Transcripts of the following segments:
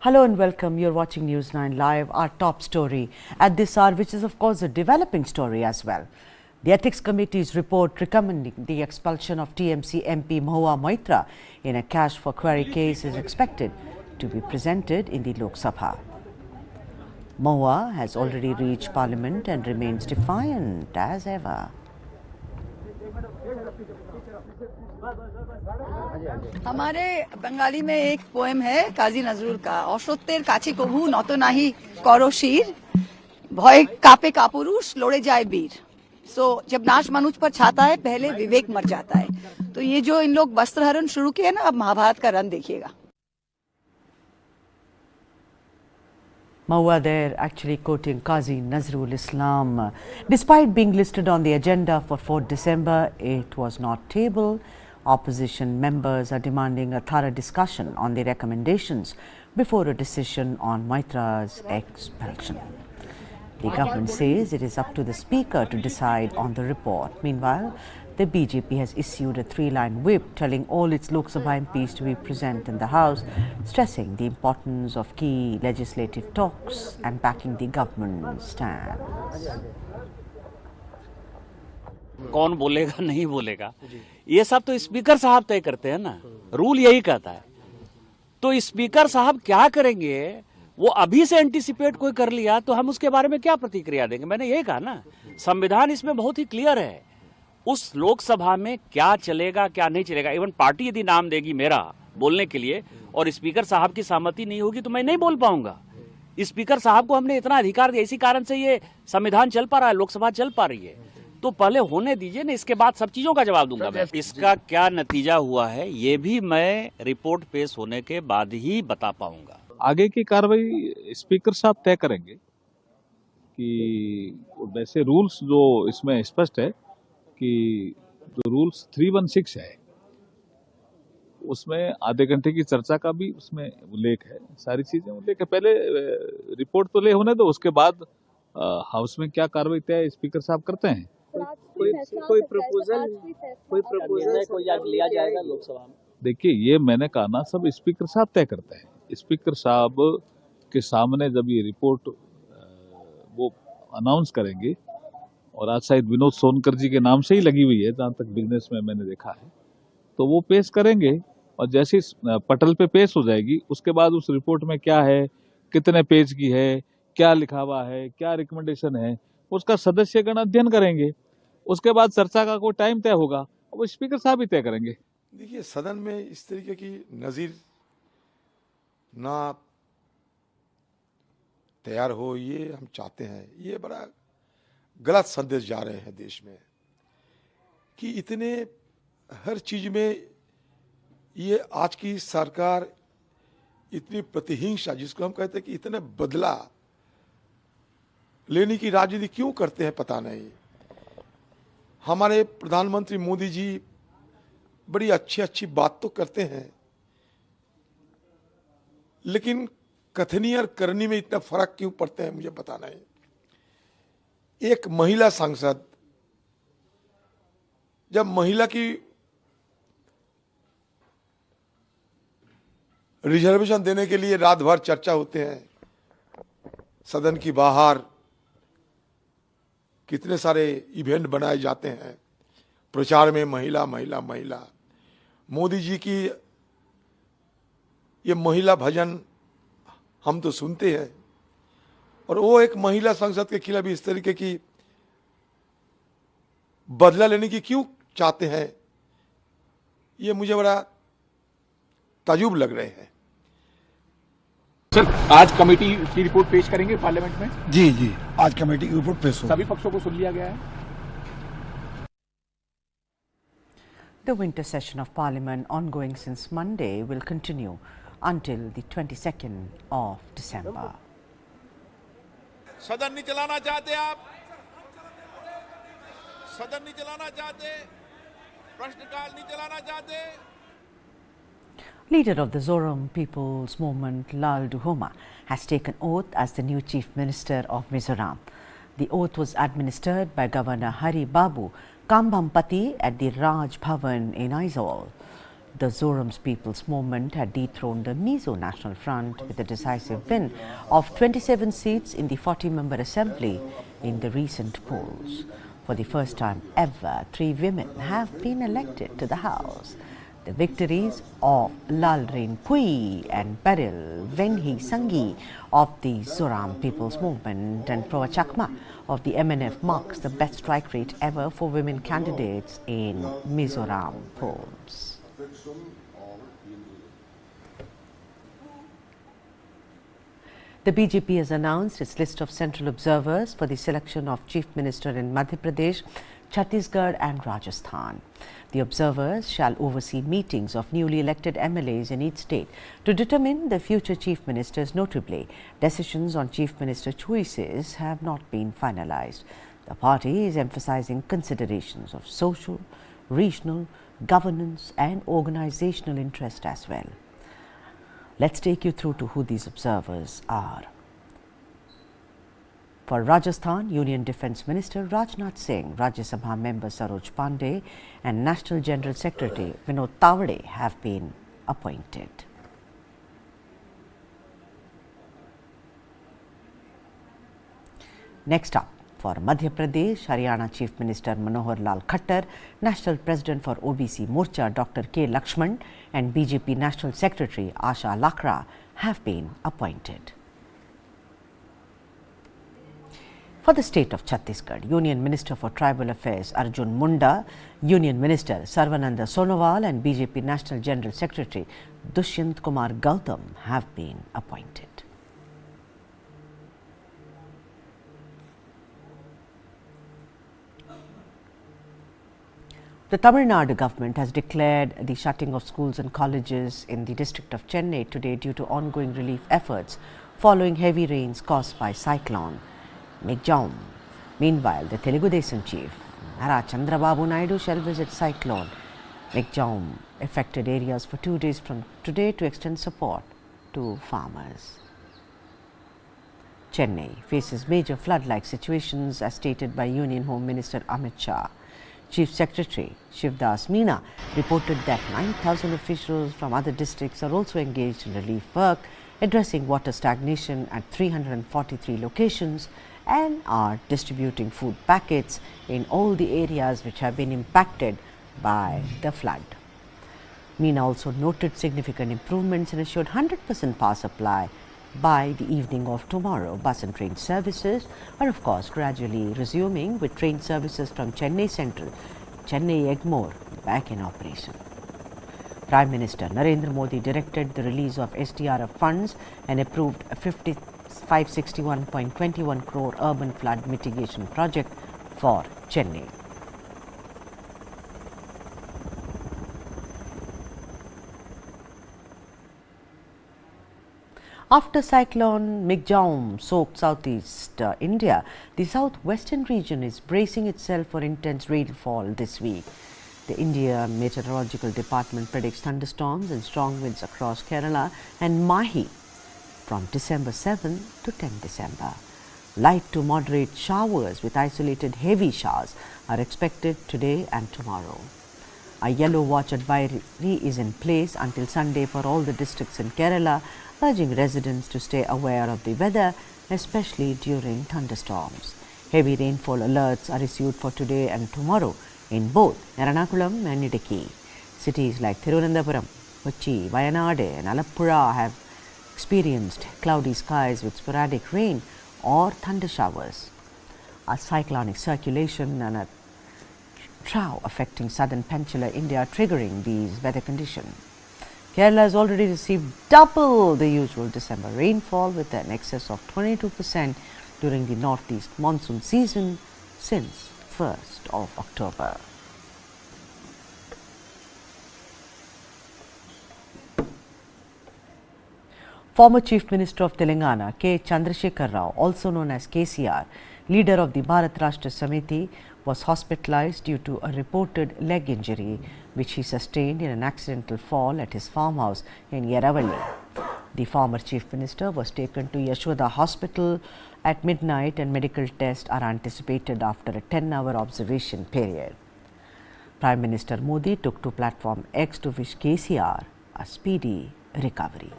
Hello and welcome. You're watching News 9 Live. Our top story at this hour, which is of course a developing story as well. The Ethics Committee's report recommending the expulsion of TMC MP Mahua Moitra in a cash for query case is expected to be presented in the Lok Sabha. Mahua has already reached Parliament and remains defiant as ever. हमारे बंगाली में एक poem है काजी नजरुल का অসত্যের কাছে কভু নত নাহি করো শির ভয় कापे कापुरुष लौड़े जाए वीर सो जब नाश मनुष्य पर छाता है पहले विवेक मर जाता है तो ये जो इन लोग वस्त्रहरण शुरू किए ना अब महाभारत का रन देखिएगा. Mahua there actually quoting Qazi Nazrul Islam. Despite being listed on the agenda for 4th December, it was not tabled. Opposition members are demanding a thorough discussion on the recommendations before a decision on Moitra's expulsion. The government says it is up to the Speaker to decide on the report. Meanwhile, the BJP has issued a 3-line whip telling all its Lok Sabha MPs to be present in the House, stressing the importance of key legislative talks and backing the government's stance. कौन बोलेगा नहीं बोलेगा ये सब तो speaker साहब तय करते हैं ना, रूल यही कहता है. तो स्पीकर साहब क्या करेंगे वो अभी से एंटीसिपेट कोई कर लिया तो हम उसके बारे में क्या प्रतिक्रिया देंगे. मैंने यही कहा ना, संविधान इसमें बहुत ही क्लियर है. उस लोकसभा में क्या चलेगा क्या नहीं चलेगा, इवन पार्टी यदि नाम देगी मेरा बोलने के लिए और स्पीकर साहब की सहमति नहीं होगी तो मैं नहीं बोल पाऊंगा. स्पीकर साहब को हमने इतना अधिकार दिया, इसी कारण से ये संविधान चल पा रहा है, लोकसभा चल पा रही है. तो पहले होने दीजिए ना, इसके बाद सब चीजों का जवाब दूंगा मैं. इसका क्या नतीजा हुआ है ये भी मैं रिपोर्ट पेश होने के बाद ही बता पाऊंगा. आगे की कार्रवाई स्पीकर साहब तय करेंगे कि वैसे रूल्स जो इसमें स्पष्ट है कि जो रूल्स 316 है उसमें आधे घंटे की चर्चा का भी उसमें उल्लेख है, सारी चीजें उल्लेख है. पहले रिपोर्ट तो ले होने दो, उसके बाद हाउस में क्या कार्रवाई तय स्पीकर साहब करते हैं. कोई प्रपोजल लिया जाएगा लोकसभा में. देखिए ये मैंने कहा ना, सब स्पीकर साहब तय करते हैं. स्पीकर साहब के सामने जब ये रिपोर्ट वो अनाउंस करेंगे, और आज शायद विनोद सोनकर जी के नाम से ही लगी हुई है जहां तक बिजनेस में मैंने देखा है, तो वो पेश करेंगे और जैसे पटल पे पेश हो जाएगी उसके बाद उस रिपोर्ट में क्या है, कितने पेज की है, क्या लिखा हुआ है, क्या रिकमेंडेशन है, उसका सदस्यगण अध्ययन करेंगे. उसके बाद चर्चा का कोई टाइम तय होगा, वो स्पीकर साहब ही तय करेंगे. देखिए सदन में इस तरीके की नजीर ना तैयार हो, ये हम चाहते हैं. ये बड़ा गलत संदेश जा रहे हैं देश में कि इतने हर चीज में ये आज की सरकार इतनी प्रतिहिंसा, जिसको हम कहते हैं कि इतने बदला लेने की राजनीति क्यों करते हैं पता नहीं. हमारे प्रधानमंत्री मोदी जी बड़ी अच्छी अच्छी बात तो करते हैं, लेकिन कथनी और करनी में इतना फर्क क्यों पड़ते हैं मुझे पता नहीं. एक महिला सांसद, जब महिला की रिजर्वेशन देने के लिए रात भर चर्चा होते हैं, सदन की बाहर कितने सारे इवेंट बनाए जाते हैं, प्रचार में महिला महिला महिला. मोदी जी की ये महिला भजन हम तो सुनते हैं, और वो एक महिला सांसद के खिलाफ इस तरीके की बदला लेने की क्यों चाहते हैं, ये मुझे बड़ा ताजुब लग रहे हैं. सर आज कमेटी की रिपोर्ट पेश करेंगे पार्लियामेंट में. जी आज कमेटी की रिपोर्ट पेश होगी. सभी पक्षों को सुन लिया गया है. The winter session of Parliament, ongoing since Monday, will continue until the 22nd of December. सदन नहीं चलाना चाहते, आप सदन नहीं चलाना चाहते, प्रश्नकाल नहीं चलाना चाहते. Leader of the Mizoram People's Movement, Lal Duhoma, has taken oath as the new Chief Minister of Mizoram. The oath was administered by Governor Hari Babu Kambampati at the Raj Bhavan in Aizawl. The Mizoram People's Movement had dethroned the Mizo National Front with a decisive win of 27 seats in the 40-member assembly in the recent polls. For the first time ever, 3 women have been elected to the House. The victories of Lalrin Pui and Beryl Venhi Sanghi of the Mizoram People's Movement and Proa Chakma of the MNF marks the best strike rate ever for women candidates in Mizoram polls. The BJP has announced its list of central observers for the selection of Chief Minister in Madhya Pradesh, Chhattisgarh and Rajasthan. The observers shall oversee meetings of newly elected MLAs in each state to determine the future Chief Ministers. Notably, decisions on Chief Minister choices have not been finalized. The party is emphasizing considerations of social, regional, governance and organizational interest as well. Let's take you through to who these observers are. For Rajasthan, Union Defence Minister Rajnath Singh, Rajya Sabha member Saroj Pandey and National General Secretary Vinod Tawade have been appointed. Next up, for Madhya Pradesh, Haryana Chief Minister Manohar Lal Khattar, National President for OBC Morcha Dr. K. Lakshman and BJP National Secretary Asha Lakra have been appointed. For the state of Chhattisgarh, Union Minister for Tribal Affairs Arjun Munda, Union Minister Sarvananda Sonowal and BJP National General Secretary Dushyant Kumar Gautam have been appointed. The Tamil Nadu government has declared the shutting of schools and colleges in the district of Chennai today due to ongoing relief efforts following heavy rains caused by cyclone Mizoram. Meanwhile, the Telugu Desam chief Nara Chandrababu Naidu shall visit cyclone Mizoram affected areas for 2 days from today to extend support to farmers. Chennai faces major flood-like situations as stated by Union Home Minister Amit Shah. Chief Secretary Shivdas Meena reported that 9,000 officials from other districts are also engaged in relief work, addressing water stagnation at 343 locations and are distributing food packets in all the areas which have been impacted by the flood. Meena also noted significant improvements and assured 100% power supply by the evening of tomorrow. Bus and train services are of course gradually resuming, with train services from Chennai Central, Chennai Egmore back in operation. Prime Minister Narendra Modi directed the release of SDRF funds and approved a 561.21 crore urban flood mitigation project for Chennai. After cyclone Mizoram soaked southeast India, the southwestern region is bracing itself for intense rainfall this week. The India Meteorological Department predicts thunderstorms and strong winds across Kerala and Mahi from December 7 to 10 December. Light to moderate showers with isolated heavy showers are expected today and tomorrow. A yellow watch advisory is in place until Sunday for all the districts in Kerala, urging residents to stay aware of the weather, especially during thunderstorms. Heavy rainfall alerts are issued for today and tomorrow in both Ernakulam and Idukki. Cities like Thiruvananthapuram, Kochi, Wayanad and Alappuzha have experienced cloudy skies with sporadic rain or thunder showers. A cyclonic circulation and a trough affecting southern peninsular India are triggering these weather conditions. Kerala has already received double the usual December rainfall with an excess of 22% during the northeast monsoon season since 1st of October. Former Chief Minister of Telangana K. Chandrasekhar Rao, also known as KCR, leader of the Bharat Rashtra Samiti, was hospitalized due to a reported leg injury which he sustained in an accidental fall at his farmhouse in Yeravalli. The former Chief Minister was taken to Yashoda Hospital at midnight and medical tests are anticipated after a 10-hour observation period. Prime Minister Modi took to platform X to wish KCR a speedy recovery.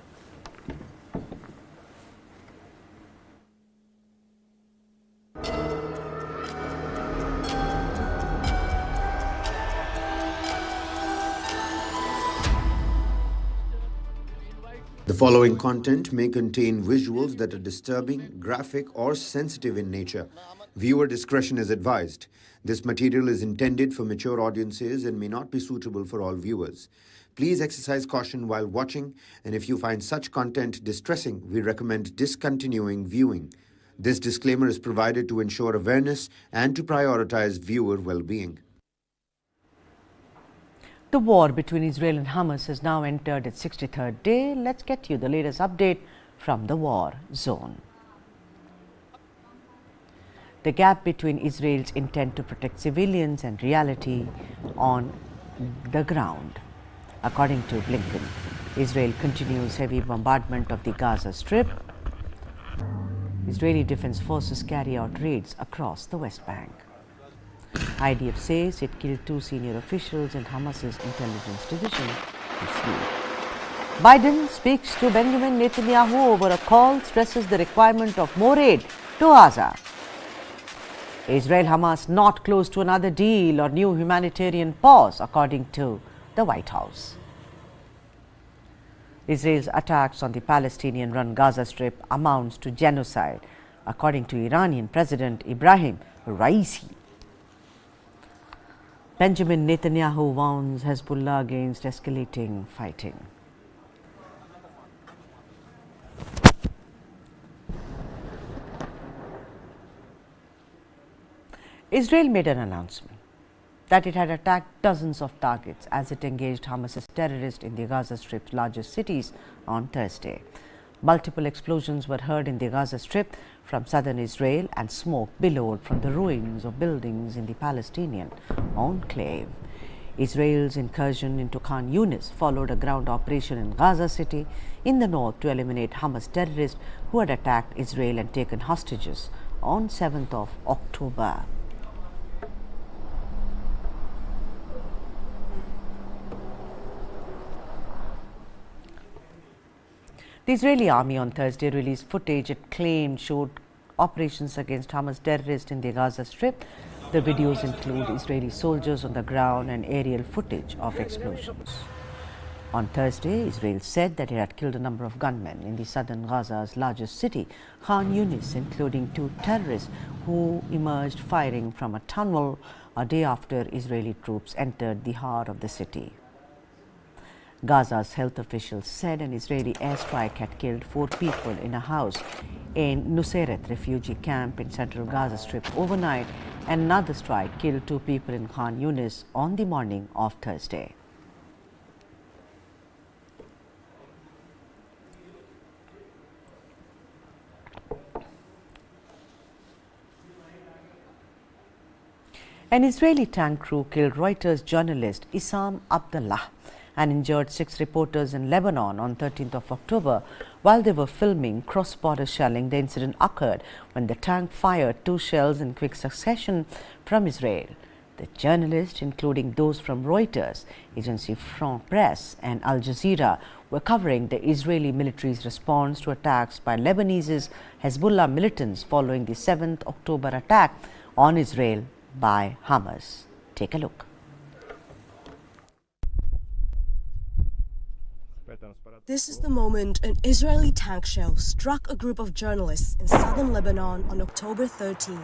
The following content may contain visuals that are disturbing, graphic, or sensitive in nature. Viewer discretion is advised. This material is intended for mature audiences and may not be suitable for all viewers. Please exercise caution while watching, and if you find such content distressing, we recommend discontinuing viewing. This disclaimer is provided to ensure awareness and to prioritize viewer well-being. The war between Israel and Hamas has now entered its 63rd day. Let's get you the latest update from the war zone. The gap between Israel's intent to protect civilians and reality on the ground. According to Blinken, Israel continues heavy bombardment of the Gaza Strip. Israeli Defense Forces carry out raids across the West Bank. IDF says it killed 2 senior officials in Hamas's intelligence division this week. Biden speaks to Benjamin Netanyahu over a call, stresses the requirement of more aid to Gaza. Israel-Hamas not close to another deal or new humanitarian pause, according to the White House. Israel's attacks on the Palestinian-run Gaza Strip amounts to genocide, according to Iranian President Ibrahim Raisi. Benjamin Netanyahu warns Hezbollah against escalating fighting. Israel made an announcement that it had attacked dozens of targets as it engaged Hamas's terrorists in the Gaza Strip's largest cities on Thursday. Multiple explosions were heard in the Gaza Strip from southern Israel and smoke billowed from the ruins of buildings in the Palestinian enclave. Israel's incursion into Khan Yunis followed a ground operation in Gaza City in the north to eliminate Hamas terrorists who had attacked Israel and taken hostages on 7th of October. The Israeli army on Thursday released footage it claimed showed operations against Hamas terrorists in the Gaza Strip. The videos include Israeli soldiers on the ground and aerial footage of explosions. On Thursday, Israel said that it had killed a number of gunmen in the southern Gaza's largest city, Khan Yunis, including 2 terrorists who emerged firing from a tunnel a day after Israeli troops entered the heart of the city. Gaza's health officials said an Israeli airstrike had killed 4 people in a house in Nuseirat refugee camp in central Gaza Strip overnight, and another strike killed 2 people in Khan Yunis on the morning of Thursday. An Israeli tank crew killed Reuters journalist Issam Abdallah and injured 6 reporters in Lebanon on 13th of October while they were filming cross-border shelling. The incident occurred when the tank fired 2 shells in quick succession from Israel. The journalists, including those from Reuters, Agency France Presse and Al Jazeera, were covering the Israeli military's response to attacks by Lebanese Hezbollah militants following the 7th October attack on Israel by Hamas. Take a look. This is the moment an Israeli tank shell struck a group of journalists in southern Lebanon on October 13.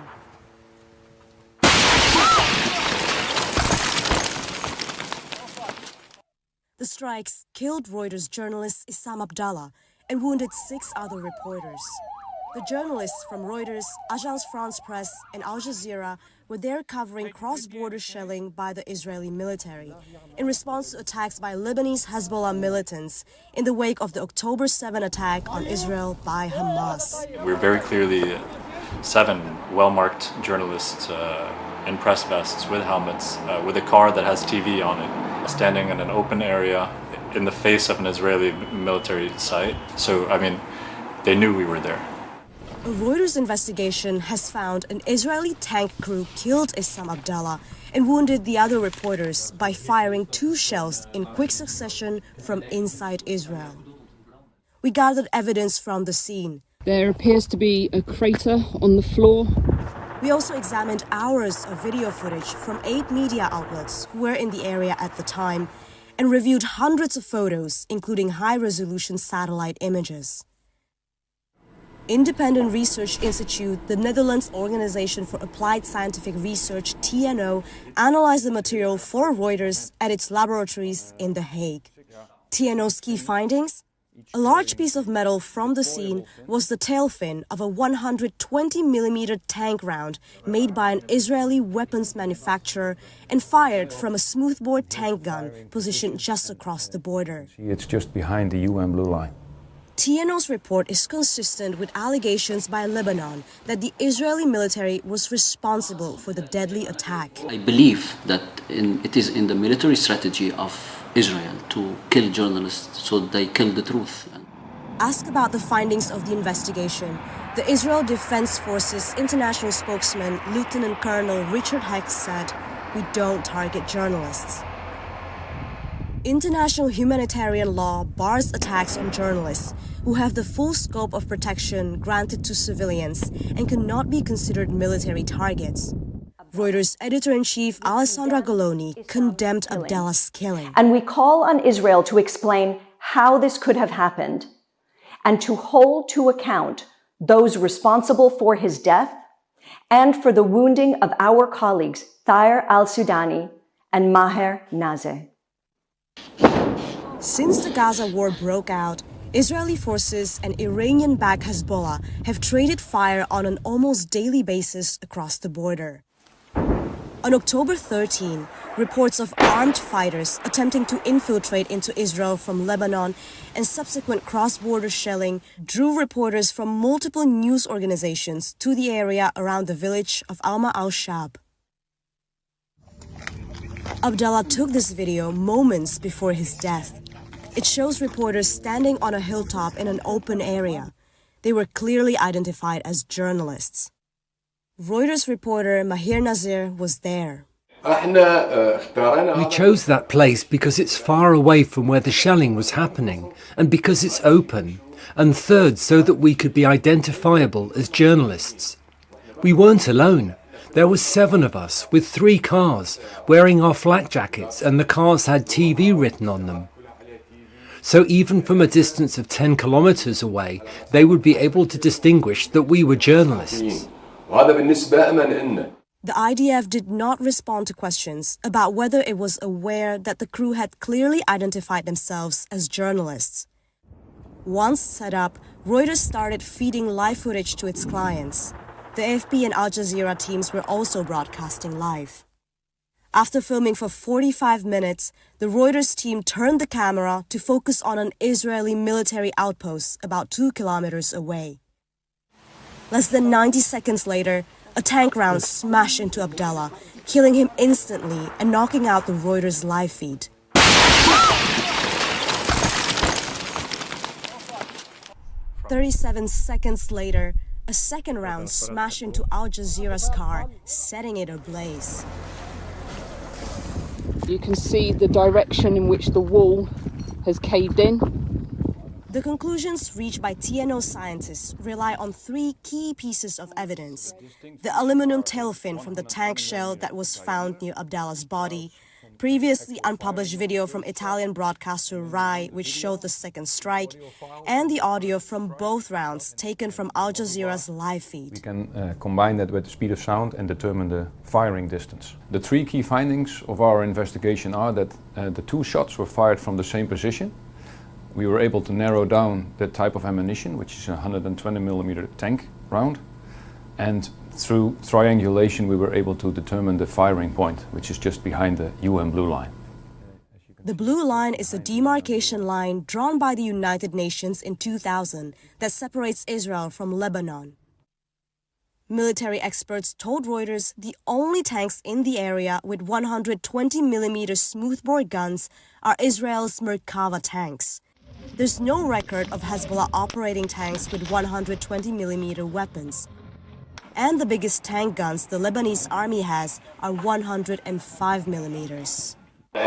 The strikes killed Reuters journalist Issam Abdallah and wounded 6 other reporters. The journalists from Reuters, Agence France Presse and Al Jazeera were there covering cross-border shelling by the Israeli military in response to attacks by Lebanese Hezbollah militants in the wake of the October 7 attack on Israel by Hamas. We're very clearly 7 well-marked journalists in press vests with helmets, with a car that has TV on it, standing in an open area in the face of an Israeli military site. So, I mean, they knew we were there. A Reuters investigation has found an Israeli tank crew killed Issam Abdallah and wounded the other reporters by firing 2 shells in quick succession from inside Israel. We gathered evidence from the scene. There appears to be a crater on the floor. We also examined hours of video footage from 8 media outlets who were in the area at the time and reviewed hundreds of photos, including high-resolution satellite images. Independent Research Institute, the Netherlands Organization for Applied Scientific Research, TNO, analyzed the material for Reuters at its laboratories in The Hague. TNO's key findings? A large piece of metal from the scene was the tail fin of a 120mm tank round made by an Israeli weapons manufacturer and fired from a smoothbore tank gun positioned just across the border. It's just behind the UN blue line. TNO's report is consistent with allegations by Lebanon that the Israeli military was responsible for the deadly attack. I believe that it is in the military strategy of Israel to kill journalists so they kill the truth. Asked about the findings of the investigation, the Israel Defense Forces international spokesman Lieutenant Colonel Richard Hex said, "We don't target journalists." International humanitarian law bars attacks on journalists who have the full scope of protection granted to civilians and cannot be considered military targets. Reuters editor-in-chief Alessandra Goloni condemned Abdallah's killing. And we call on Israel to explain how this could have happened and to hold to account those responsible for his death and for the wounding of our colleagues Tahir al-Sudani and Maher Nazeh. Since the Gaza war broke out, Israeli forces and Iranian-backed Hezbollah have traded fire on an almost daily basis across the border. On October 13, reports of armed fighters attempting to infiltrate into Israel from Lebanon and subsequent cross-border shelling drew reporters from multiple news organizations to the area around the village of Alma al-Shab. Abdallah took this video moments before his death. It shows reporters standing on a hilltop in an open area. They were clearly identified as journalists. Reuters reporter Maher Nazeh was there. We chose that place because it's far away from where the shelling was happening and because it's open, and third, so that we could be identifiable as journalists. We weren't alone. There were 7 of us with 3 cars wearing our flak jackets, and the cars had TV written on them. So even from a distance of 10 kilometers away, they would be able to distinguish that we were journalists. The IDF did not respond to questions about whether it was aware that the crew had clearly identified themselves as journalists. Once set up, Reuters started feeding live footage to its clients. The AFP and Al Jazeera teams were also broadcasting live. After filming for 45 minutes, the Reuters team turned the camera to focus on an Israeli military outpost about 2 kilometers away. Less than 90 seconds later, a tank round smashed into Abdallah, killing him instantly and knocking out the Reuters live feed. 37 seconds later, a second round smashed into Al Jazeera's car, setting it ablaze. You can see the direction in which the wall has caved in. The conclusions reached by TNO scientists rely on 3 key pieces of evidence. The aluminum tail fin from the tank shell that was found near Abdallah's body, previously unpublished video from Italian broadcaster Rai which showed the second strike, and the audio from both rounds taken from Al Jazeera's live feed. We can combine that with the speed of sound and determine the firing distance. The 3 key findings of our investigation are that the 2 shots were fired from the same position. We were able to narrow down the type of ammunition, which is a 120mm tank round, and through triangulation we were able to determine the firing point, which is just behind the UN blue line. The blue line is a demarcation line drawn by the United Nations in 2000 that separates Israel from Lebanon. Military experts told Reuters the only tanks in the area with 120mm smoothbore guns are Israel's Merkava tanks. There's no record of Hezbollah operating tanks with 120mm weapons. and the biggest tank guns the Lebanese army has are 105 millimeters. We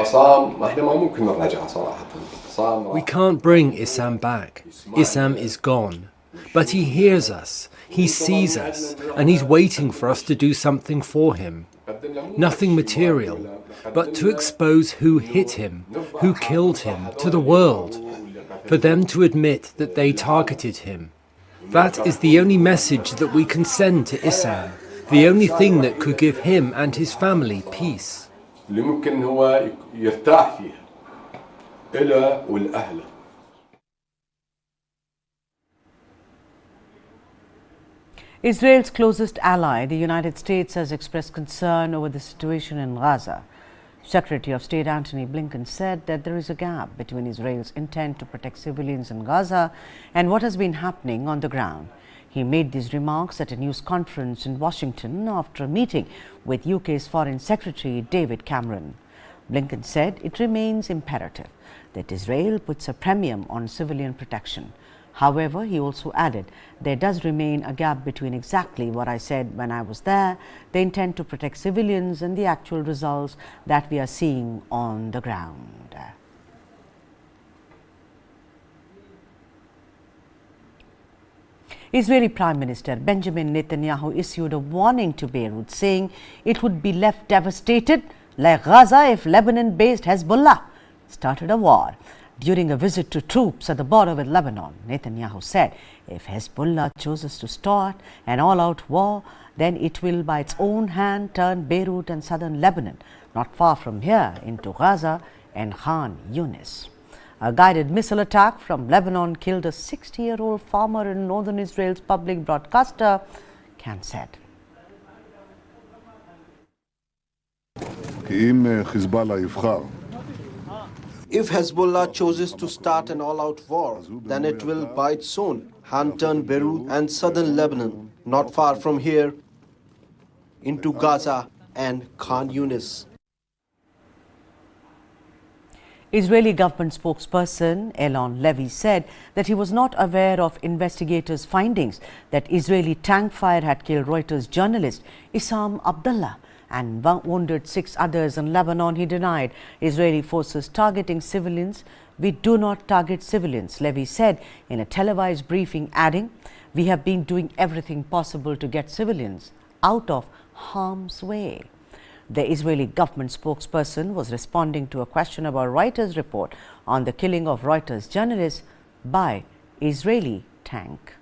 can't bring Issam back. Issam is gone. But he hears us, he sees us, and he's waiting for us to do something for him. Nothing material, but to expose who hit him, who killed him, to the world. For them to admit that they targeted him. That is the only message that we can send to Issam, the only thing that could give him and his family peace. Israel's closest ally, the United States, has expressed concern over the situation in Gaza. Secretary of State Antony Blinken said that there is a gap between Israel's intent to protect civilians in Gaza and what has been happening on the ground. He made these remarks at a news conference in Washington after a meeting with UK's Foreign Secretary David Cameron. Blinken said it remains imperative that Israel puts a premium on civilian protection. However, he also added, there does remain a gap between exactly what I said when I was there, the intent to protect civilians, and the actual results that we are seeing on the ground. Israeli Prime Minister Benjamin Netanyahu issued a warning to Beirut, saying it would be left devastated like Gaza if Lebanon-based Hezbollah started a war. During a visit to troops at the border with Lebanon, Netanyahu said if Hezbollah chooses to start an all-out war, then it will by its own hand turn Beirut and southern Lebanon, not far from here, into Gaza and Khan Yunis. A guided missile attack from Lebanon killed a 60-year-old farmer in northern Israel's public broadcaster, Khan said. If Hezbollah chooses to start an all-out war, then it will by its own hand turn Beirut and southern Lebanon, not far from here, into Gaza and Khan Yunis. Israeli government spokesperson Elon Levy said that he was not aware of investigators' findings that Israeli tank fire had killed Reuters journalist Issam Abdallah and wounded 6 others in Lebanon. He denied Israeli forces targeting civilians. We do not target civilians, Levy said in a televised briefing, adding, we have been doing everything possible to get civilians out of harm's way. The Israeli government spokesperson was responding to a question about Reuters' report on the killing of Reuters journalists by Israeli tank.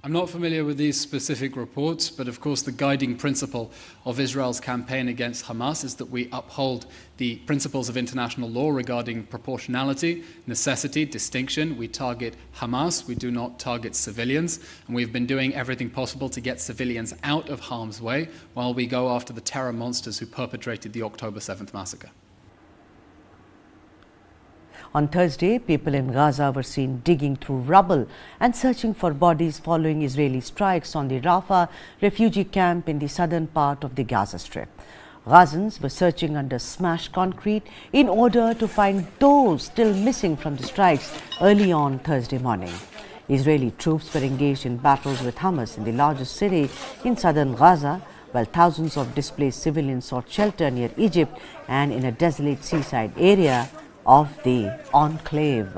I'm not familiar with these specific reports, but of course the guiding principle of Israel's campaign against Hamas is that we uphold the principles of international law regarding proportionality, necessity, distinction. We target Hamas, we do not target civilians, and we've been doing everything possible to get civilians out of harm's way while we go after the terror monsters who perpetrated the October 7th massacre. On Thursday, people in Gaza were seen digging through rubble and searching for bodies following Israeli strikes on the Rafah refugee camp in the southern part of the Gaza Strip. Gazans were searching under smashed concrete in order to find those still missing from the strikes early on Thursday morning. Israeli troops were engaged in battles with Hamas in the largest city in southern Gaza, while thousands of displaced civilians sought shelter near Egypt and in a desolate seaside area of the enclave.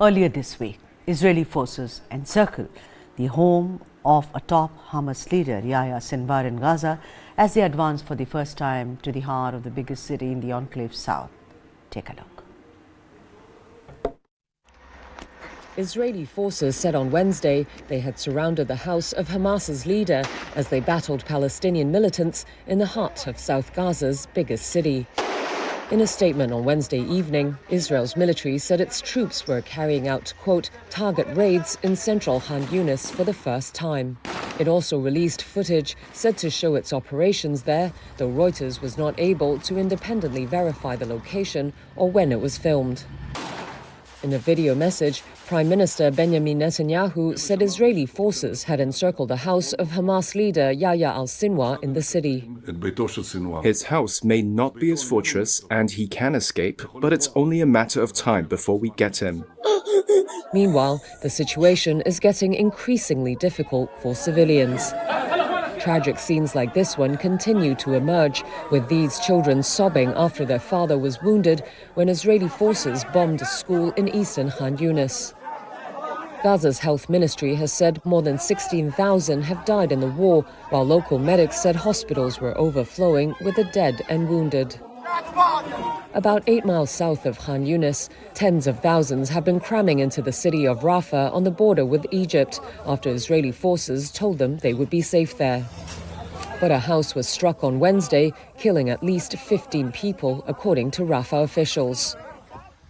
Earlier this week, Israeli forces encircled the home of a top Hamas leader, Yahya Sinwar, in Gaza as they advanced for the first time to the heart of the biggest city in the enclave south. Take a look. Israeli forces said on Wednesday they had surrounded the house of Hamas's leader as they battled Palestinian militants in the heart of South Gaza's biggest city. In a statement on Wednesday evening, Israel's military said its troops were carrying out, quote, target raids in central Khan Yunis for the first time. It also released footage said to show its operations there, though Reuters was not able to independently verify the location or when it was filmed. In a video message, Prime Minister Benjamin Netanyahu said Israeli forces had encircled the house of Hamas leader Yahya al-Sinwar in the city. His house may not be his fortress and he can escape, but it's only a matter of time before we get him. Meanwhile, the situation is getting increasingly difficult for civilians. Tragic scenes like this one continue to emerge, with these children sobbing after their father was wounded when Israeli forces bombed a school in eastern Khan Yunis. Gaza's health ministry has said more than 16,000 have died in the war, while local medics said hospitals were overflowing with the dead and wounded. About 8 miles south of Khan Yunis, tens of thousands have been cramming into the city of Rafah on the border with Egypt after Israeli forces told them they would be safe there. But a house was struck on Wednesday, killing at least 15 people, according to Rafah officials.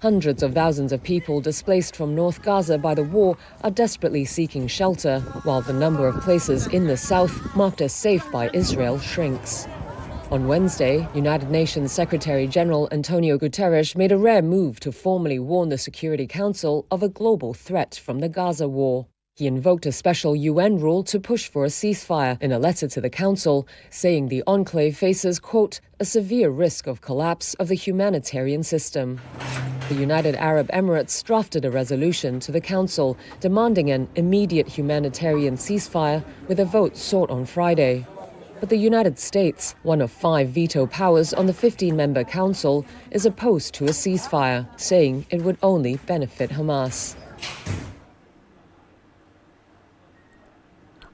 Hundreds of thousands of people displaced from North Gaza by the war are desperately seeking shelter, while the number of places in the south marked as safe by Israel shrinks. On Wednesday, United Nations Secretary-General Antonio Guterres made a rare move to formally warn the Security Council of a global threat from the Gaza war. He invoked a special UN rule to push for a ceasefire in a letter to the Council, saying the enclave faces, quote, a severe risk of collapse of the humanitarian system. The United Arab Emirates drafted a resolution to the Council demanding an immediate humanitarian ceasefire with a vote sought on Friday. But the United States, one of 5 veto powers on the 15-member council, is opposed to a ceasefire, saying it would only benefit Hamas.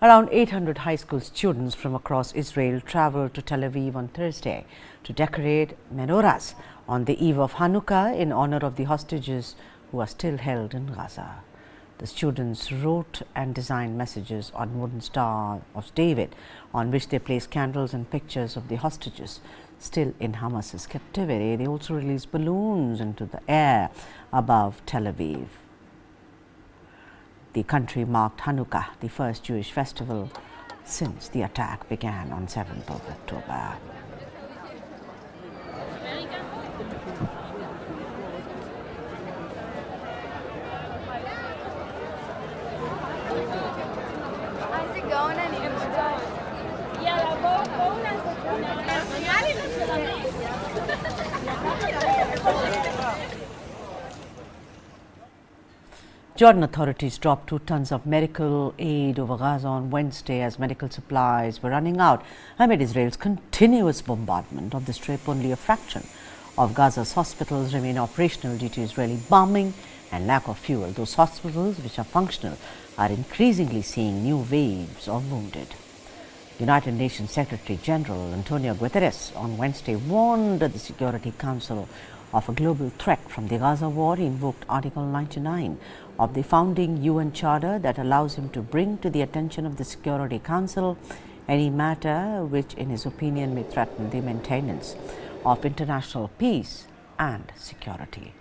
Around 800 high school students from across Israel traveled to Tel Aviv on Thursday to decorate menorahs on the eve of Hanukkah in honor of the hostages who are still held in Gaza. The students wrote and designed messages on wooden Star of David, on which they placed candles and pictures of the hostages still in Hamas's captivity. They also released balloons into the air above Tel Aviv. The country marked Hanukkah, the first Jewish festival since the attack began on 7th of October. Jordan authorities dropped 2 tons of medical aid over Gaza on Wednesday as medical supplies were running out amid Israel's continuous bombardment of the Strip. Only a fraction of Gaza's hospitals remain operational due to Israeli bombing and lack of fuel. Those hospitals, which are functional, are increasingly seeing new waves of wounded. United Nations Secretary General Antonio Guterres on Wednesday warned the Security Council of a global threat from the Gaza war. He invoked Article 99 of the founding UN Charter that allows him to bring to the attention of the Security Council any matter which, in his opinion, may threaten the maintenance of international peace and security.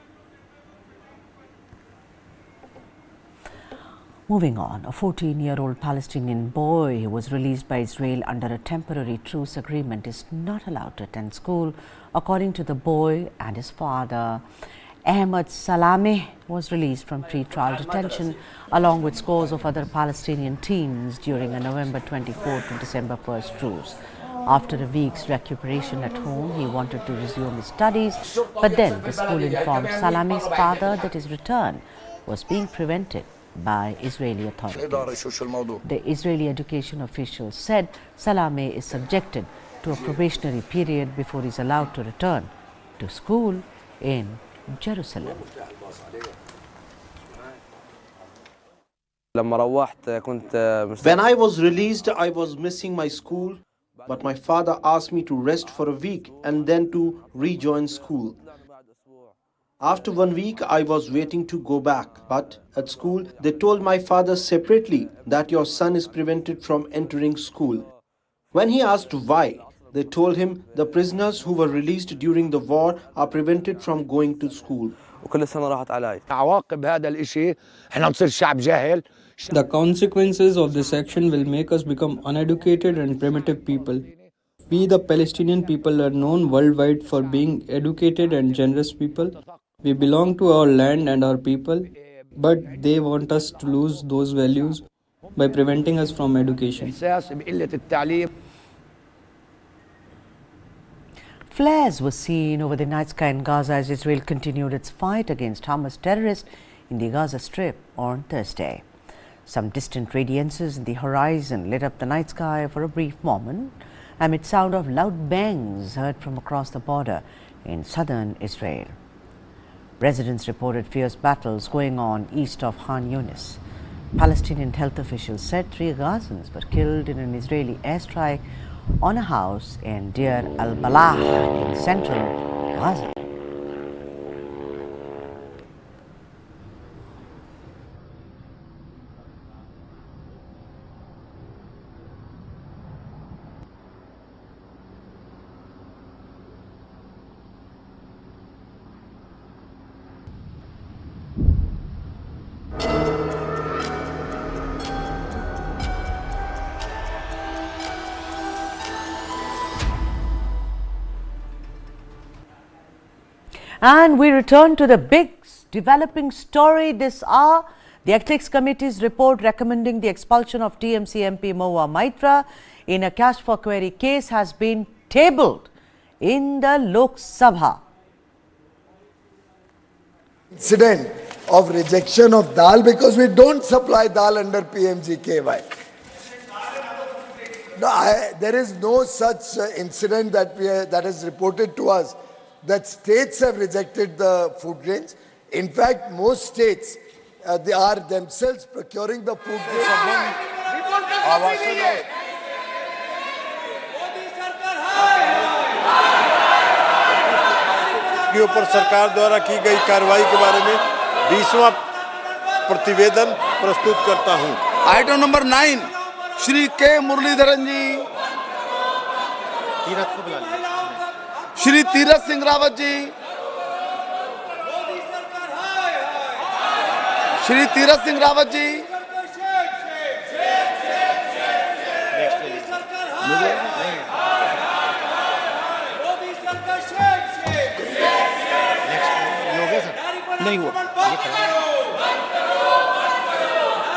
Moving on, a 14-year-old Palestinian boy who was released by Israel under a temporary truce agreement is not allowed to attend school. According to the boy and his father, Ahmed Salameh was released from pre-trial detention along with scores of other Palestinian teens during a November 24 to December 1st truce. After a week's recuperation at home, he wanted to resume his studies, but then the school informed Salameh's father that his return was being prevented by Israeli authorities. The Israeli education officials said Salameh is subjected to a probationary period before he is allowed to return to school in Jerusalem. When I was released, I was missing my school, but my father asked me to rest for a week and then to rejoin school. After 1 week, I was waiting to go back, but at school, they told my father separately that your son is prevented from entering school. When he asked why, they told him the prisoners who were released during the war are prevented from going to school. The consequences of this action will make us become uneducated and primitive people. We, the Palestinian people, are known worldwide for being educated and generous people. We belong to our land and our people, but they want us to lose those values by preventing us from education. Flares were seen over the night sky in Gaza as Israel continued its fight against Hamas terrorists in the Gaza Strip on Thursday. Some distant radiances in the horizon lit up the night sky for a brief moment amid sound of loud bangs heard from across the border in southern Israel. Residents reported fierce battles going on east of Khan Yunis. Palestinian health officials said 3 Gazans were killed in an Israeli airstrike on a house in Deir al-Balah in central Gaza. And we return to the big developing story this hour. The Ethics Committee's report recommending the expulsion of TMC MP Mahua Moitra in a cash for query case has been tabled in the Lok Sabha. Incident of rejection of dal because we don't supply dal under PMGKY. No, there is no such incident that is reported to us that states have rejected the food grains. In fact, most states, they are themselves procuring the food grains. के ऊपर सरकार द्वारा की गई कार्रवाई के बारे में 20वां प्रतिवेदन प्रस्तुत करता हूं। आइटम नंबर 9 श्री के मुरलीधरन जी, श्री तीरथ सिंह रावत जी, श्री तीरथ सिंह रावत जी, नहीं हुआ।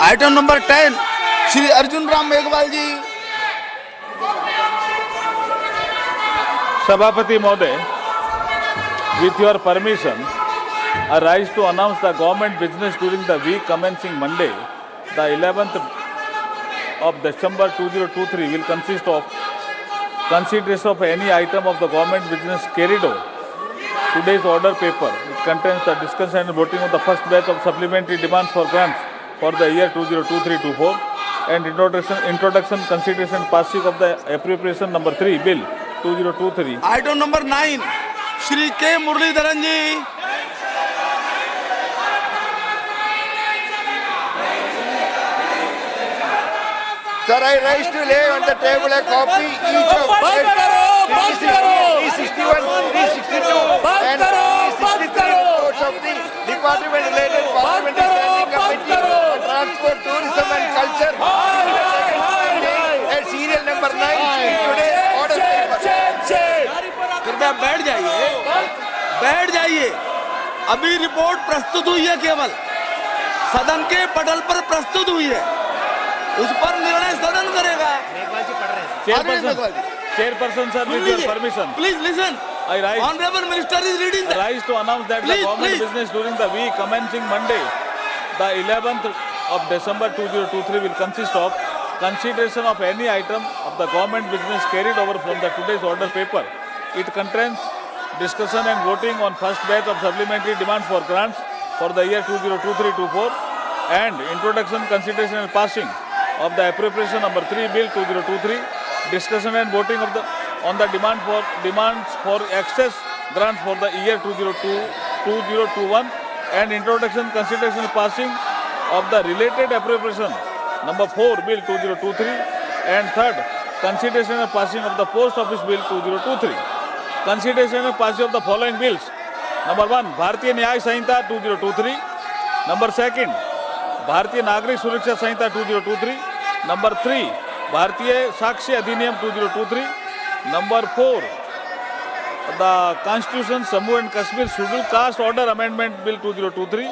Item number 10 Shri Arjun Ram Meghwal ji. Sabhapati Mode, with your permission, I rise to announce the government business during the week commencing Monday, the 11th of December 2023 will consist of consideration of any item of the government business carried over. Today's order paper, it contains the discussion and voting of the first batch of supplementary demands for grants for the year 2023-24 and introduction, consideration, passing of the appropriation number 3 bill 2023. Item number 9, Shri K. Muralidharan ji. Sir, I rise to lay on the table a copy each of 361, 362 and 363 reports of the department-related parliamentary standing committee on transport, tourism and culture. And serial number 9 today order कृपया बैठ जाइए। अभी report प्रस्तुत हुई है, केवल सदन के पटल पर प्रस्तुत हुई है, उस पर निर्णय सदन करेगा। Chairperson sir, with your permission, please listen. I rise. Honorable Minister is reading that. I rise to announce that the government business during the week commencing Monday, the 11th of December 2023 will consist of consideration of any item of the government business carried over from the today's order paper. It contains discussion and voting on first batch of supplementary demands for grants for the year 2023-24 and introduction, consideration and passing of the appropriation number 3 bill 2023, discussion and voting of the on the demands for excess grants for the year 2021 and introduction, consideration and passing of the related appropriation number 4 Bill 2023 and third consideration and passing of the Post Office Bill 2023. Consideration and passing of the following bills. Number 1 Bharatiya Nyaya Sanhita 2023. Number 2 Bharatiya Nagrik Suraksha Sanhita 2023. Number 3 Bharatiya Sakshi Adhiniyam 2023. Number 4 the Constitution Jammu and Kashmir Scheduled Caste Order Amendment Bill 2023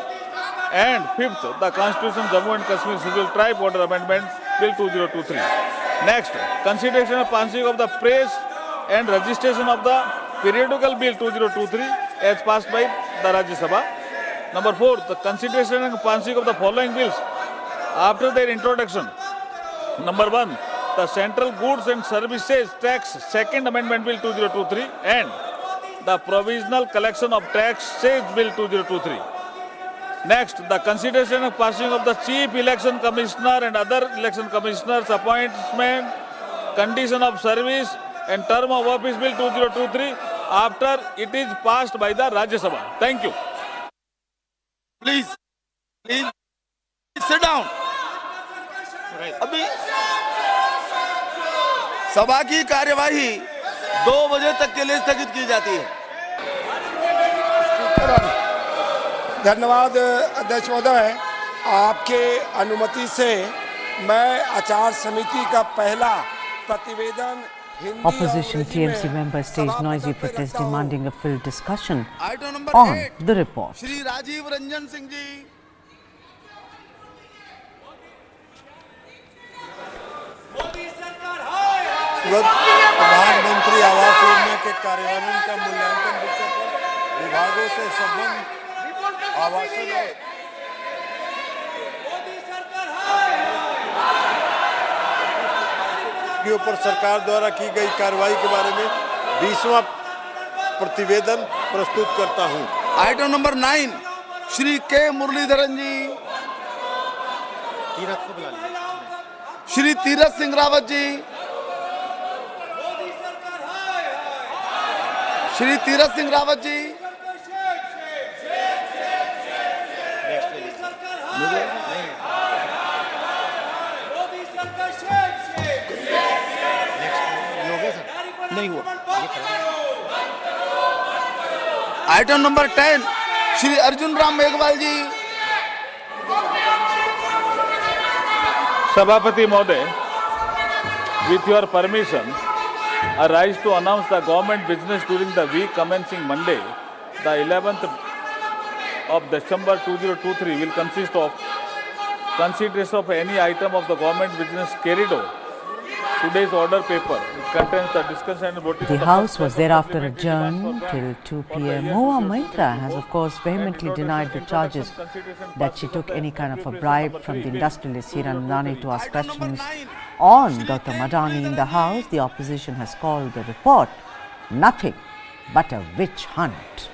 and 5th the Constitution Jammu and Kashmir Scheduled Tribe Order Amendment Bill 2023. Next, consideration and passing of the press and registration of the periodical Bill 2023 as passed by the Rajya Sabha. Number 4, the consideration and passing of the following bills after their introduction. Number 1, the Central Goods and Services Tax Second Amendment Bill 2023 and the Provisional Collection of Taxes Bill 2023. Next, the consideration and passing of the Chief Election Commissioner and other election commissioners appointment, condition of service and term of office Bill 2023 after it is passed by the Rajya Sabha. Thank you. Please sit down. अभी सभा की कार्यवाही 2 बजे तक के लिए स्थगित की जाती है. धन्यवाद अध्यक्ष महोदय. आपके अनुमति से मैं आचार समिति का पहला प्रतिवेदन. Opposition TMC members staged noisy protest demanding a full discussion on the report. Shri Rajiv Ranjan Singh ji. प्रधानमंत्री आवास योजना के कार्यान्वयन का मूल्यांकन विषय पर विभागों से संबंध आवासन के ऊपर सरकार द्वारा की गई कार्रवाई के बारे में 20वां प्रतिवेदन प्रस्तुत करता हूं. आइटम नंबर 9 श्री के मुरलीधरन जी. श्री तीरथ सिंह रावत जी. श्री तीरथ सिंह रावत जी. नहीं हुआ. Item number 10 Shri Arjun Ram Meghwal ji. Sabhapati Mode, with your permission, I rise to announce the government business during the week commencing Monday, the 11th of December 2023 will consist of consideration of any item of the government business carried over. Today's order paper it contains the discussion and voting. The House was thereafter adjourned till 2 p.m. Mahua Moitra has, of course, vehemently denied the charges that she took any kind of a bribe from the industrialist Hiran Nani to ask questions on Gautam Adani in the House. The opposition has called the report nothing but a witch hunt.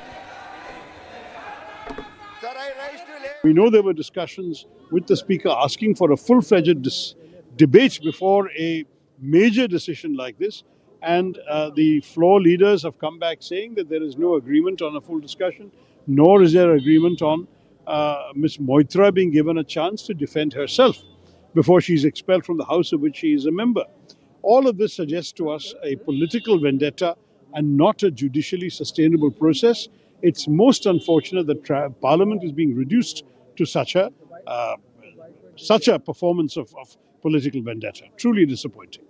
We know there were discussions with the Speaker asking for a full-fledged debate before a major decision like this, and the floor leaders have come back saying that there is no agreement on a full discussion, nor is there agreement on Ms. Moitra being given a chance to defend herself before she is expelled from the House of which she is a member. All of this suggests to us a political vendetta and not a judicially sustainable process. It's most unfortunate that Parliament is being reduced to such a performance of political vendetta. Truly disappointing.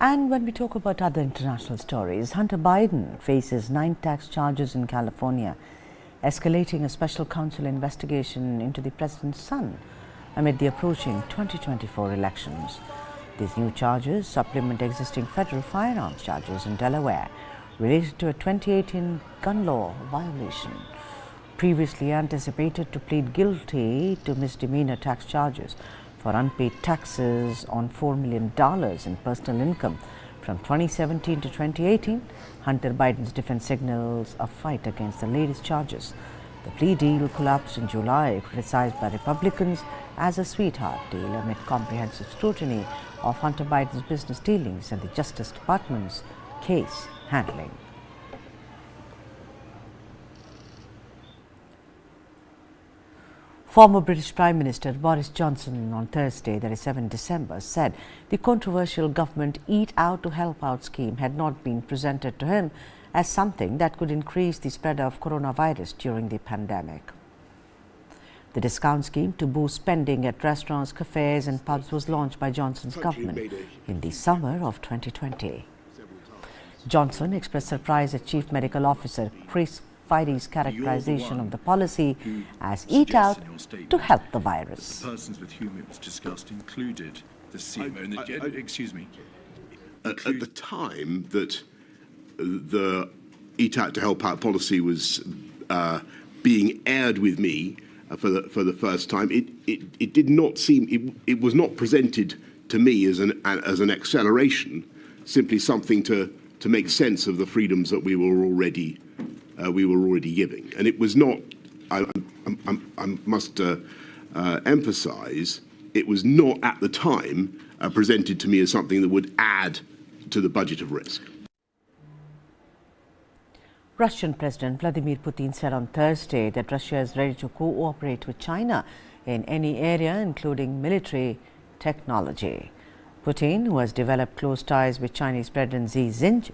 And when we talk about other international stories, Hunter Biden faces 9 tax charges in California, escalating a special counsel investigation into the president's son amid the approaching 2024 elections. These new charges supplement existing federal firearms charges in Delaware related to a 2018 gun law violation. Previously anticipated to plead guilty to misdemeanor tax charges for unpaid taxes on $4 million in personal income from 2017 to 2018, Hunter Biden's defense signals a fight against the latest charges. The plea deal collapsed in July, criticized by Republicans as a sweetheart deal amid comprehensive scrutiny of Hunter Biden's business dealings and the Justice Department's case handling. Former British Prime Minister Boris Johnson on Thursday, that is 7 December, said the controversial government Eat Out to Help Out scheme had not been presented to him as something that could increase the spread of coronavirus during the pandemic. The discount scheme to boost spending at restaurants, cafes and pubs was launched by Johnson's government in the summer of 2020. Johnson expressed surprise at Chief Medical Officer Chris Fidey's characterization of the policy as Eat Out to help the virus. The persons with whom it was discussed included the CMO. Excuse me. At the time that the Eat Out to Help Out policy was being aired with me for the first time, it did not seem, it was not presented to me as an acceleration, simply something to make sense of the freedoms that we were already giving. And it was not, I must emphasize, it was not at the time presented to me as something that would add to the budget of risk. Russian President Vladimir Putin said on Thursday that Russia is ready to cooperate with China in any area, including military technology. Putin, who has developed close ties with Chinese President Xi Jinping,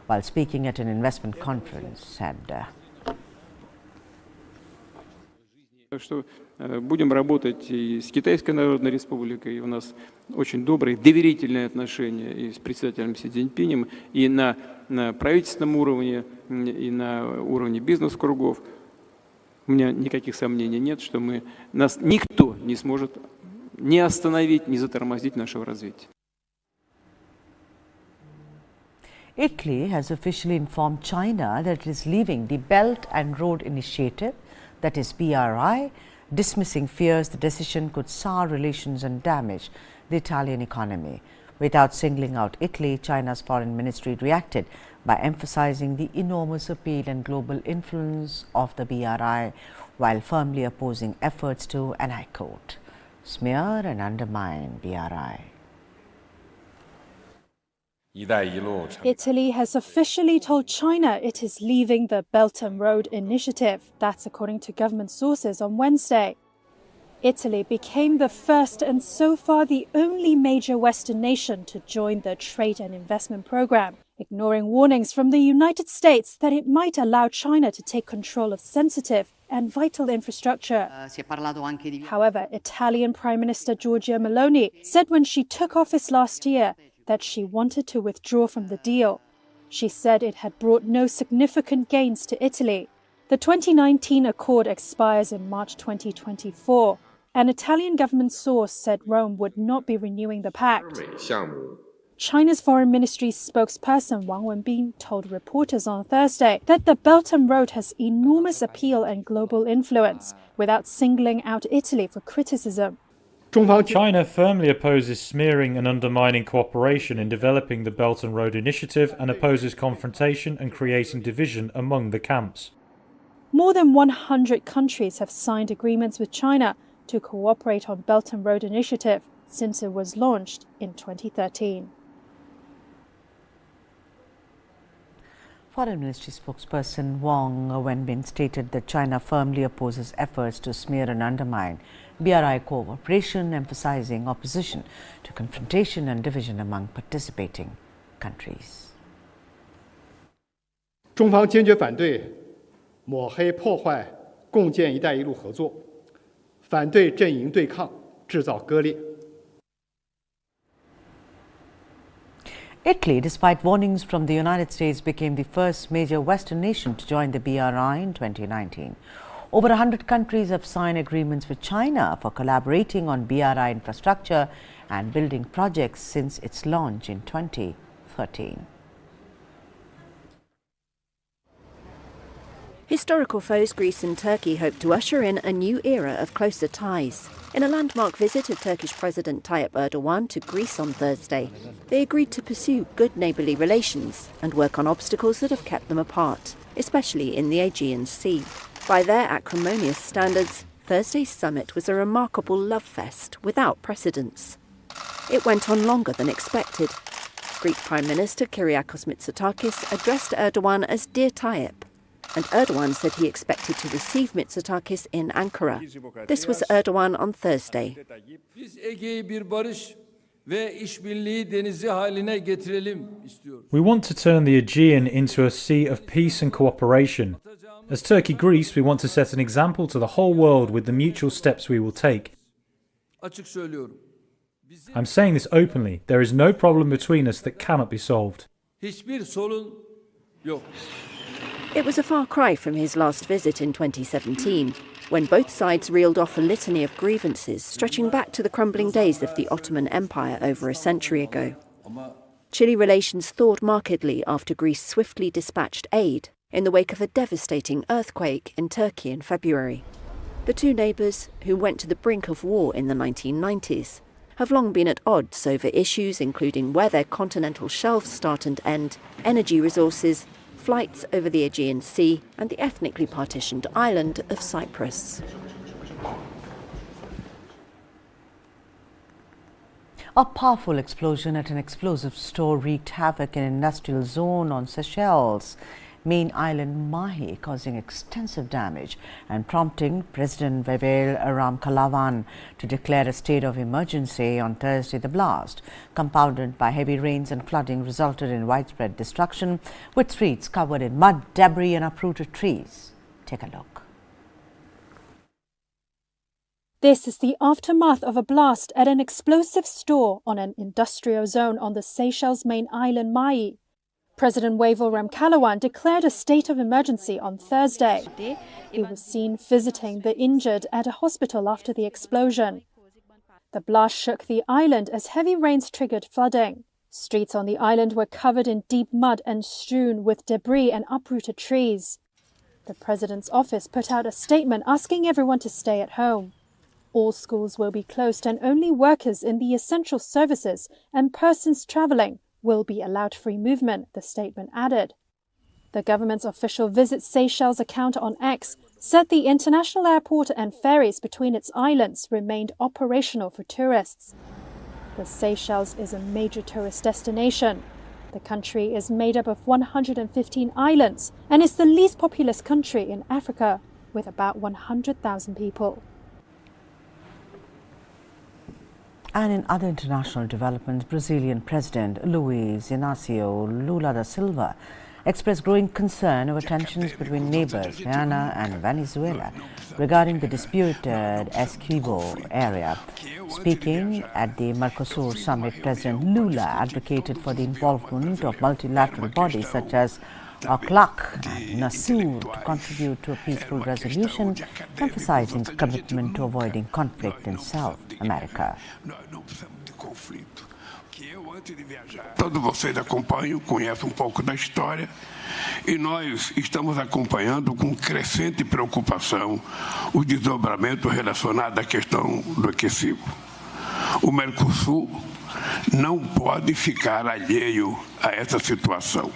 while speaking at an investment conference, said что будем работать и с Китайской Народной Республикой. У нас очень добрые, доверительные отношения и с председателем Си Цзиньпинем, и на правительственном уровне, и на уровне бизнес-кругов. У меня никаких сомнений нет, что нас никто не сможет ни остановить, ни затормозить нашего развития. Italy has officially informed China that it is leaving the Belt and Road Initiative, that is BRI, dismissing fears the decision could sour relations and damage the Italian economy. Without singling out Italy, China's foreign ministry reacted by emphasizing the enormous appeal and global influence of the BRI, while firmly opposing efforts to, and I quote, smear and undermine BRI. Italy has officially told China it is leaving the Belt and Road Initiative. That's according to government sources on Wednesday. Italy became the first and so far the only major Western nation to join the trade and investment program, ignoring warnings from the United States that it might allow China to take control of sensitive and vital infrastructure. However, Italian Prime Minister Giorgia Meloni said when she took office last year that she wanted to withdraw from the deal. She said it had brought no significant gains to Italy. The 2019 accord expires in March 2024. An Italian government source said Rome would not be renewing the pact. China's Foreign Ministry's spokesperson Wang Wenbin told reporters on Thursday that the Belt and Road has enormous appeal and global influence, without singling out Italy for criticism. China firmly opposes smearing and undermining cooperation in developing the Belt and Road Initiative and opposes confrontation and creating division among the camps. More than 100 countries have signed agreements with China to cooperate on Belt and Road Initiative since it was launched in 2013. Foreign Ministry spokesperson Wang Wenbin stated that China firmly opposes efforts to smear and undermine BRI cooperation, emphasizing opposition to confrontation and division among participating countries. 中方坚决反对抹黑破坏共建“一带一路”合作，反对阵营对抗，制造割裂。 Italy, despite warnings from the United States, became the first major Western nation to join the BRI in 2019. Over 100 countries have signed agreements with China for collaborating on BRI infrastructure and building projects since its launch in 2013. Historical foes Greece and Turkey hope to usher in a new era of closer ties. In a landmark visit of Turkish President Tayyip Erdogan to Greece on Thursday, they agreed to pursue good neighbourly relations and work on obstacles that have kept them apart, especially in the Aegean Sea. By their acrimonious standards, Thursday's summit was a remarkable love fest without precedents. It went on longer than expected. Greek Prime Minister Kyriakos Mitsotakis addressed Erdogan as Dear Tayyip. and Erdogan said he expected to receive Mitsotakis in Ankara. This was Erdogan on Thursday. We want to turn the Aegean into a sea of peace and cooperation. As Turkey-Greece, we want to set an example to the whole world with the mutual steps we will take. I'm saying this openly. There is no problem between us that cannot be solved. It was a far cry from his last visit in 2017, when both sides reeled off a litany of grievances stretching back to the crumbling days of the Ottoman Empire over a century ago. Chile relations thawed markedly after Greece swiftly dispatched aid in the wake of a devastating earthquake in Turkey in February. The two neighbours, who went to the brink of war in the 1990s, have long been at odds over issues including where their continental shelves start and end, energy resources, flights over the Aegean Sea, and the ethnically partitioned island of Cyprus. A powerful explosion at an explosive store wreaked havoc in an industrial zone on Seychelles' main island Mahé, causing extensive damage and prompting President Wavel Ramkalawan to declare a state of emergency on Thursday. The blast, compounded by heavy rains and flooding, resulted in widespread destruction, with streets covered in mud, debris and uprooted trees. Take a look. This is the aftermath of a blast at an explosive store on an industrial zone on the Seychelles' main island Mahé. President Wavel Ramkalawan declared a state of emergency on Thursday. He was seen visiting the injured at a hospital after the explosion. The blast shook the island as heavy rains triggered flooding. Streets on the island were covered in deep mud and strewn with debris and uprooted trees. The president's office put out a statement asking everyone to stay at home. All schools will be closed and only workers in the essential services and persons travelling will be allowed free movement, the statement added. The government's official Visit Seychelles account on X said the international airport and ferries between its islands remained operational for tourists. The Seychelles is a major tourist destination. The country is made up of 115 islands and is the least populous country in Africa, with about 100,000 people. And in other international developments, Brazilian President Luiz Inácio Lula da Silva expressed growing concern over tensions between neighbors Guyana and Venezuela regarding the disputed Essequibo area. Speaking at the Mercosur summit, President Lula advocated for the involvement of multilateral bodies such as OCLAC and NASUR to contribute to a peaceful resolution, emphasizing his commitment to avoiding conflict in South America. Todos vocês acompanham, conhecem pouco da história, e nós estamos acompanhando com crescente preocupação o desdobramento relacionado à questão do aquecido. O Mercosul não pode ficar alheio a essa situação.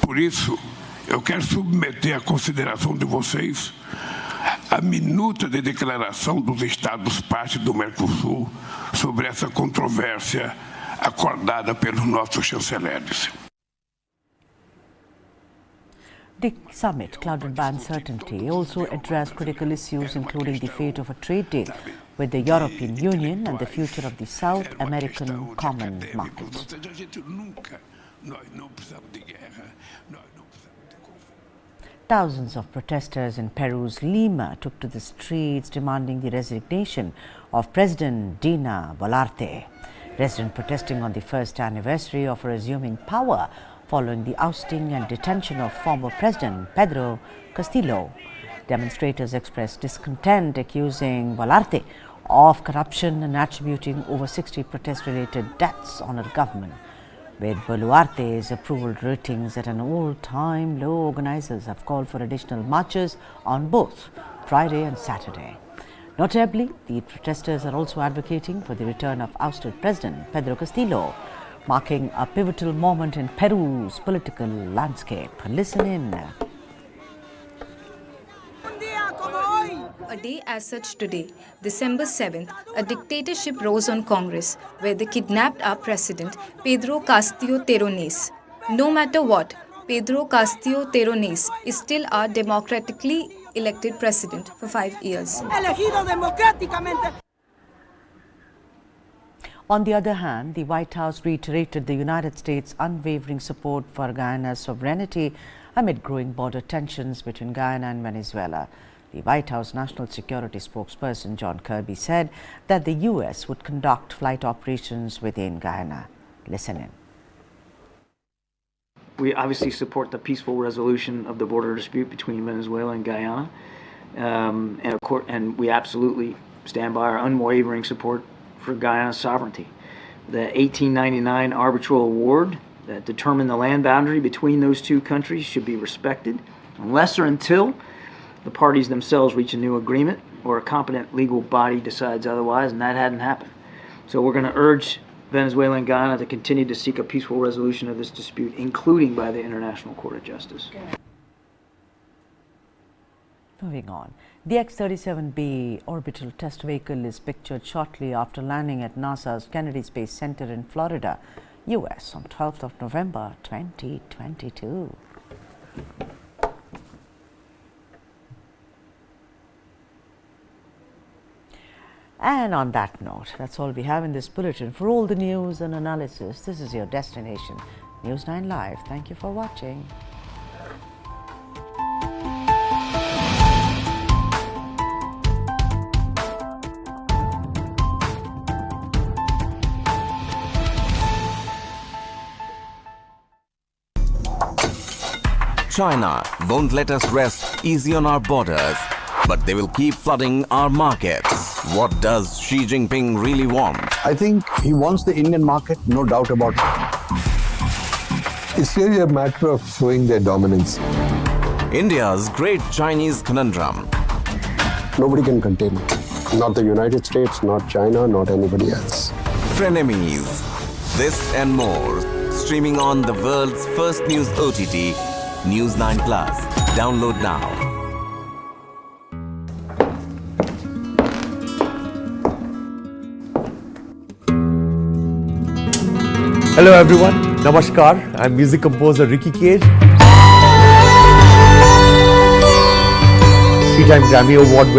Por isso, eu quero submeter à consideração de vocês a minuta de declaração dos Estados-partes do Mercosul sobre essa controvérsia acordada pelos nossos chanceleres. The summit, clouded by uncertainty, also addressed critical issues including the fate of a trade deal with the European Union and the future of the South American Common Market. Thousands of protesters in Peru's Lima took to the streets demanding the resignation of President Dina Boluarte. Residents protesting on the first anniversary of resuming power following the ousting and detention of former President Pedro Castillo. Demonstrators expressed discontent, accusing Boluarte of corruption and attributing over 60 protest-related deaths on her government. With Boluarte's approval ratings at an all-time low, organizers have called for additional marches on both Friday and Saturday. Notably, the protesters are also advocating for the return of ousted President Pedro Castillo, marking a pivotal moment in Peru's political landscape. Listen in. A day as such today, December 7th, a dictatorship rose on Congress where they kidnapped our president, Pedro Castillo Terrones. No matter what, Pedro Castillo Terrones is still our democratically elected president for 5 years. On the other hand, the White House reiterated the United States' unwavering support for Guyana's sovereignty amid growing border tensions between Guyana and Venezuela. The White House National Security spokesperson John Kirby said that the U.S. would conduct flight operations within Guyana. Listen in. We obviously support the peaceful resolution of the border dispute between Venezuela and Guyana, and we absolutely stand by our unwavering support for Guyana's sovereignty. The 1899 arbitral award that determined the land boundary between those two countries should be respected unless or until the parties themselves reach a new agreement or a competent legal body decides otherwise, and that hadn't happened. So we're going to urge Venezuela and Guyana to continue to seek a peaceful resolution of this dispute, including by the International Court of Justice. Moving on. The X-37B orbital test vehicle is pictured shortly after landing at NASA's Kennedy Space Center in Florida, U.S. on 12th of November 2022. And on that note, that's all we have in this bulletin. For all the news and analysis, this is your destination, News 9 Live. Thank you for watching. China won't let us rest easy on our borders, but they will keep flooding our markets. What does Xi Jinping really want? I think he wants the Indian market, no doubt about it. It's really a matter of showing their dominance. India's great Chinese conundrum. Nobody can contain it. Not the United States, not China, not anybody else. Frenemies. This and more. Streaming on the world's first news OTT, News 9 Plus. Download now. Hello everyone, Namaskar. I'm music composer Ricky Cage. 3-time Grammy Award winner.